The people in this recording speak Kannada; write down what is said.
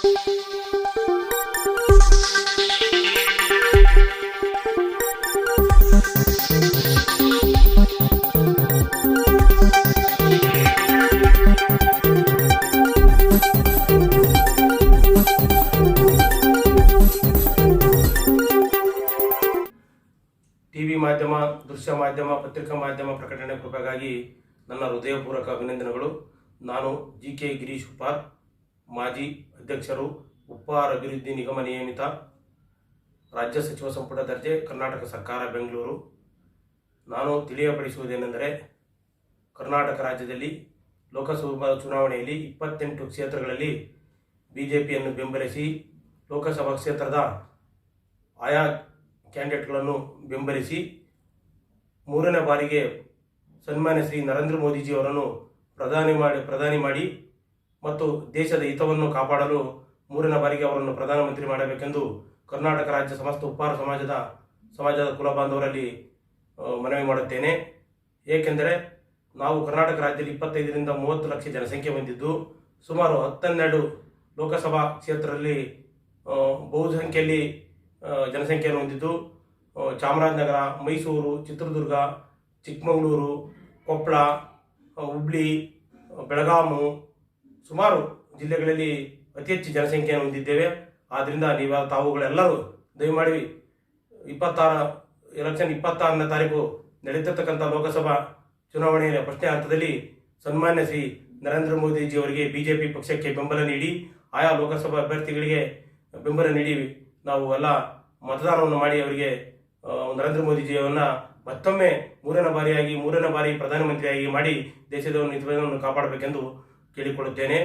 ಟಿವಿ ಮಾಧ್ಯಮ, ದೃಶ್ಯ ಮಾಧ್ಯಮ, ಪತ್ರಿಕಾ ಮಾಧ್ಯಮ ಪ್ರಕಟಣೆ ಕೃಪೆಗಾಗಿ ನನ್ನ ಹೃದಯಪೂರ್ವಕ ಅಭಿನಂದನೆಗಳು. ನಾನು ಜಿಕೆ ಗಿರೀಶ್ ಉಪ್ಪಾರ್, ಮಾಜಿ ಅಧ್ಯಕ್ಷರು, ಉಪ್ಪಾರ್ ಅಭಿವೃದ್ಧಿ ನಿಗಮ ನಿಯಮಿತ, ರಾಜ್ಯ ಸಚಿವ ಸಂಪುಟ ದರ್ಜೆ, ಕರ್ನಾಟಕ ಸರ್ಕಾರ, ಬೆಂಗಳೂರು. ನಾನು ತಿಳಿಯಪಡಿಸುವುದೇನೆಂದರೆ, ಕರ್ನಾಟಕ ರಾಜ್ಯದಲ್ಲಿ ಲೋಕಸಭಾ ಚುನಾವಣೆಯಲ್ಲಿ 28 ಕ್ಷೇತ್ರಗಳಲ್ಲಿ ಬಿಜೆಪಿಯನ್ನು ಬೆಂಬಲಿಸಿ ಲೋಕಸಭಾ ಕ್ಷೇತ್ರದ ಆಯಾ ಕ್ಯಾಂಡಿಡೇಟ್ಗಳನ್ನು ಬೆಂಬಲಿಸಿ 3ನೇ ಬಾರಿಗೆ ಸನ್ಮಾನ್ಯ ಶ್ರೀ ನರೇಂದ್ರ ಮೋದಿಜಿಯವರನ್ನು ಪ್ರಧಾನಿ ಮಾಡಿ ಮತ್ತು ದೇಶದ ಹಿತವನ್ನು ಕಾಪಾಡಲು 3ನೇ ಬಾರಿಗೆ ಅವರನ್ನು ಪ್ರಧಾನಮಂತ್ರಿ ಮಾಡಬೇಕೆಂದು ಕರ್ನಾಟಕ ರಾಜ್ಯ ಸಮಸ್ತ ಉಪ್ಪಾರ ಸಮಾಜದ ಕುಲ ಬಾಂಧವರಲ್ಲಿ ಮನವಿ ಮಾಡುತ್ತೇನೆ. ಏಕೆಂದರೆ ನಾವು ಕರ್ನಾಟಕ ರಾಜ್ಯದಲ್ಲಿ 25ರಿಂದ 30 ಲಕ್ಷ ಜನಸಂಖ್ಯೆ ಹೊಂದಿದ್ದು, ಸುಮಾರು 12 ಲೋಕಸಭಾ ಕ್ಷೇತ್ರದಲ್ಲಿ ಬಹುಸಂಖ್ಯೆಯಲ್ಲಿ ಜನಸಂಖ್ಯೆಯನ್ನು ಹೊಂದಿದ್ದು, ಚಾಮರಾಜನಗರ, ಮೈಸೂರು, ಚಿತ್ರದುರ್ಗ, ಚಿಕ್ಕಮಗಳೂರು, ಕೊಪ್ಪಳ, ಹುಬ್ಳಿ, ಬೆಳಗಾವಿ ಸುಮಾರು ಜಿಲ್ಲೆಗಳಲ್ಲಿ ಅತಿ ಹೆಚ್ಚು ಜನಸಂಖ್ಯೆಯನ್ನು ಹೊಂದಿದ್ದೇವೆ. ಆದ್ದರಿಂದ ತಾವುಗಳೆಲ್ಲರೂ ದಯಮಾಡಿ 26ನೇ ತಾರೀಕು ನಡೆದಿರ್ತಕ್ಕಂಥ ಲೋಕಸಭಾ ಚುನಾವಣೆಯ ಪ್ರಶ್ನೆ ಹಂತದಲ್ಲಿ ಸನ್ಮಾನ್ಯ ಶ್ರೀ ನರೇಂದ್ರ ಮೋದಿಜಿಯವರಿಗೆ ಬಿಜೆಪಿ ಪಕ್ಷಕ್ಕೆ ಬೆಂಬಲ ನೀಡಿ, ಆಯಾ ಲೋಕಸಭಾ ಅಭ್ಯರ್ಥಿಗಳಿಗೆ ಬೆಂಬಲ ನೀಡಿ ನಾವು ಎಲ್ಲ ಮತದಾನವನ್ನು ಮಾಡಿ ಅವರಿಗೆ ನರೇಂದ್ರ ಮೋದಿಜಿಯವರನ್ನ ಮತ್ತೊಮ್ಮೆ 3ನೇ ಬಾರಿ ಪ್ರಧಾನಮಂತ್ರಿಯಾಗಿ ಮಾಡಿ ದೇಶದ ಹಿತವನ್ನು ಕಾಪಾಡಬೇಕೆಂದು ಕೇಳಿಕೊಳ್ಳುತ್ತೇನೆ.